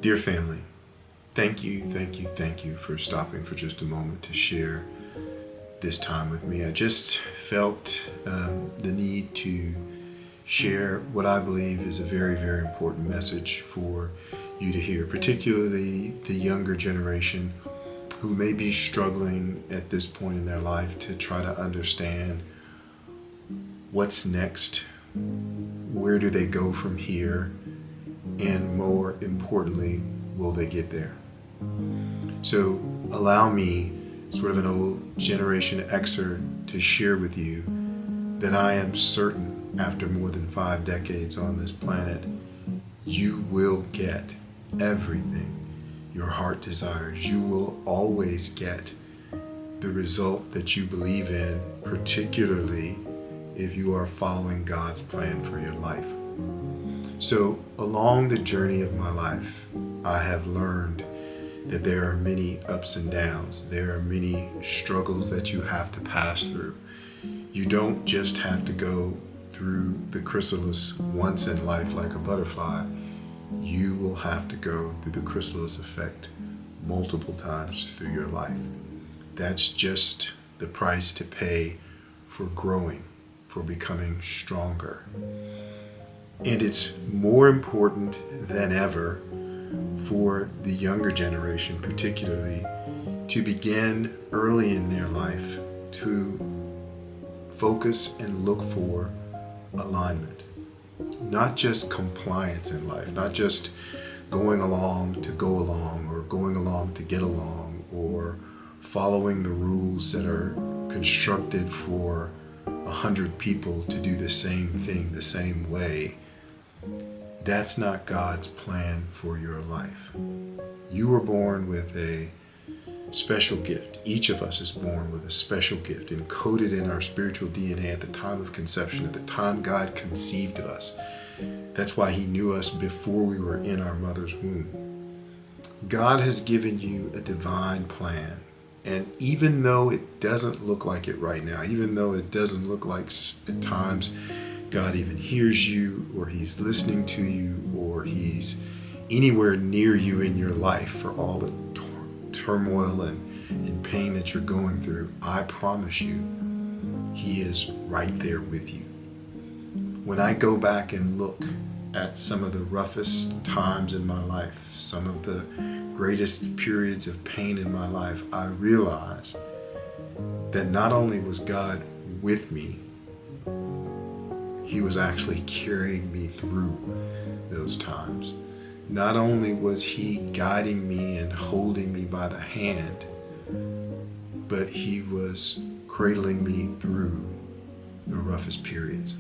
Dear family, thank you for stopping for just a moment to share this time with me. I just felt the need to share what I believe is a very, very important message for you to hear, particularly the younger generation who may be struggling at this point in their life to try to understand what's next, where do they go from here, and more importantly, will they get there? So allow me, sort of an old Generation Xer, to share with you that I am certain after more than 5 decades on this planet, you will get everything your heart desires. You will always get the result that you believe in, particularly if you are following God's plan for your life. So along the journey of my life, I have learned that there are many ups and downs. There are many struggles that you have to pass through. You don't just have to go through the chrysalis once in life like a butterfly. You will have to go through the chrysalis effect multiple times through your life. That's just the price to pay for growing, for becoming stronger. And it's more important than ever for the younger generation, particularly, to begin early in their life to focus and look for alignment. Not just compliance in life, not just going along to go along, or going along to get along, or following the rules that are constructed for 100 people to do the same thing the same way. That's not God's plan for your life. You were born with a special gift. Each of us is born with a special gift encoded in our spiritual DNA at the time of conception, at the time God conceived of us. That's why He knew us before we were in our mother's womb. God has given you a divine plan. And even though it doesn't look like it right now, even though it doesn't look like at times God even hears you, or He's listening to you, or He's anywhere near you in your life for all the turmoil and pain that you're going through, I promise you, He is right there with you. When I go back and look at some of the roughest times in my life, some of the greatest periods of pain in my life, I realize that not only was God with me, He was actually carrying me through those times. Not only was He guiding me and holding me by the hand, but He was cradling me through the roughest periods.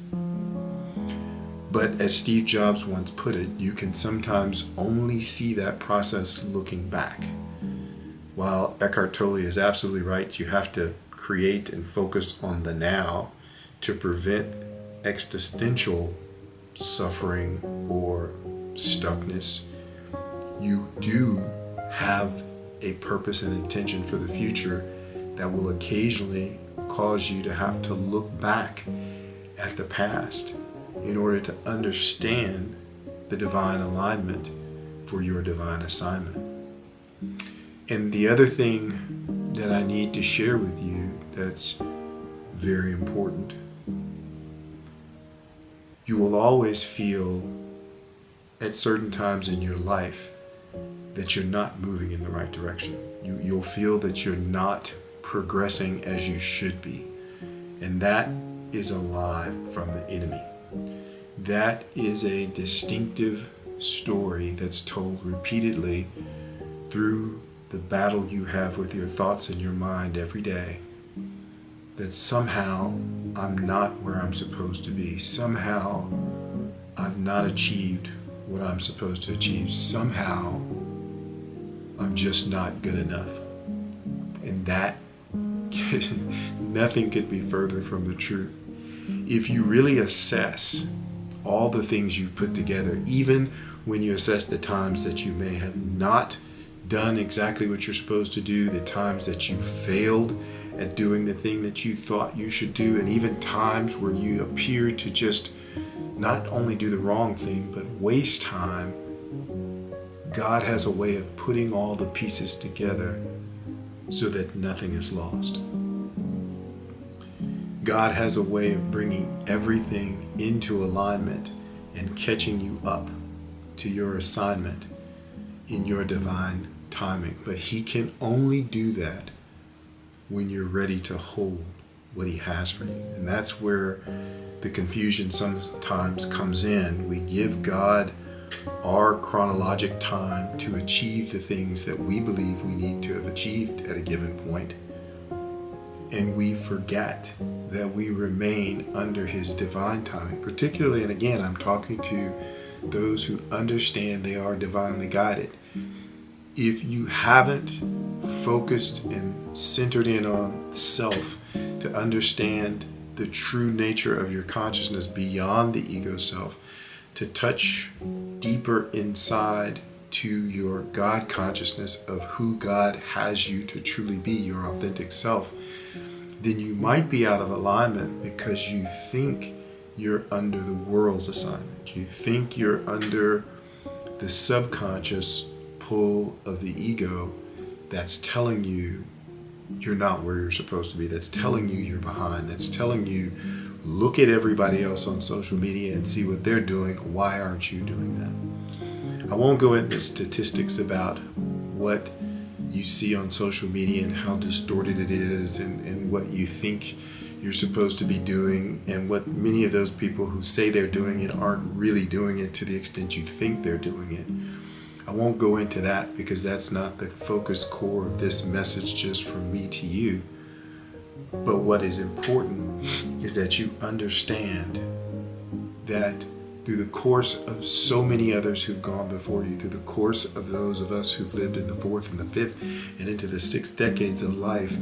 But as Steve Jobs once put it, you can sometimes only see that process looking back. While Eckhart Tolle is absolutely right, you have to create and focus on the now to prevent existential suffering or stuckness. You do have a purpose and intention for the future that will occasionally cause you to have to look back at the past in order to understand the divine alignment for your divine assignment. And the other thing that I need to share with you that's very important, you will always feel at certain times in your life that you're not moving in the right direction. You'll feel that you're not progressing as you should be. And that is a lie from the enemy. That is a distinctive story that's told repeatedly through the battle you have with your thoughts in your mind every day. That somehow I'm not where I'm supposed to be. Somehow I've not achieved what I'm supposed to achieve. Somehow I'm just not good enough. And that, nothing could be further from the truth. If you really assess all the things you've put together, even when you assess the times that you may have not done exactly what you're supposed to do, the times that you failed at doing the thing that you thought you should do, and even times where you appeared to just not only do the wrong thing, but waste time, God has a way of putting all the pieces together so that nothing is lost. God has a way of bringing everything into alignment and catching you up to your assignment in your divine timing. But He can only do that when you're ready to hold what He has for you. And that's where the confusion sometimes comes in. We give God our chronologic time to achieve the things that we believe we need to have achieved at a given point. And we forget that we remain under His divine timing. Particularly, and again, I'm talking to those who understand they are divinely guided. If you haven't focused and centered in on self to understand the true nature of your consciousness beyond the ego self, to touch deeper inside to your God consciousness of who God has you to truly be, your authentic self, then you might be out of alignment because you think you're under the world's assignment. You think you're under the subconscious pull of the ego that's telling you you're not where you're supposed to be. That's telling you you're behind. That's telling you, look at everybody else on social media and see what they're doing. Why aren't you doing that? I won't go into statistics about what you see on social media and how distorted it is and what you think you're supposed to be doing and what many of those people who say they're doing it aren't really doing it to the extent you think they're doing it. I won't go into that because that's not the focus core of this message just from me to you. But what is important is that you understand that through the course of so many others who've gone before you, through the course of those of us who've lived in the 4th and the 5th and into the 6th decades of life,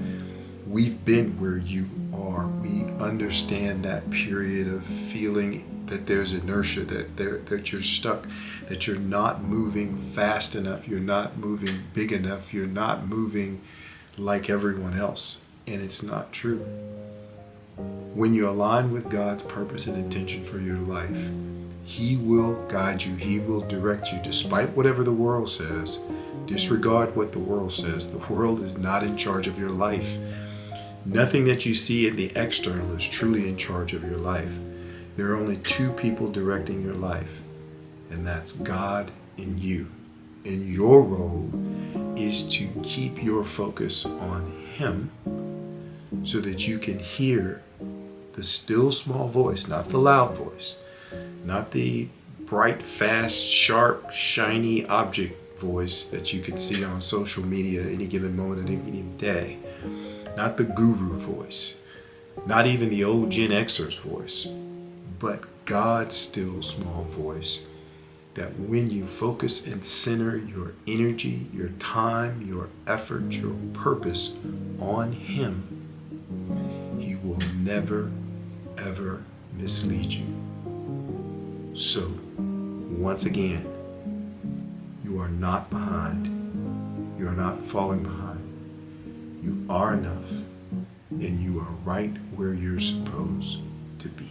we've been where you are. We understand that period of feeling that there's inertia, that you're stuck, that you're not moving fast enough, you're not moving big enough, you're not moving like everyone else. And it's not true. When you align with God's purpose and intention for your life, He will guide you. He will direct you despite whatever the world says. Disregard what the world says. The world is not in charge of your life. Nothing that you see in the external is truly in charge of your life. There are only two people directing your life, and that's God and you. And your role is to keep your focus on Him so that you can hear the still small voice, not the loud voice, not the bright, fast, sharp, shiny object voice that you can see on social media at any given moment at any given day, not the guru voice, not even the old Gen Xer's voice, but God's still small voice, that when you focus and center your energy, your time, your effort, your purpose on Him, He will never, ever mislead you. So, once again, you are not behind. You are not falling behind. You are enough, and you are right where you're supposed to be.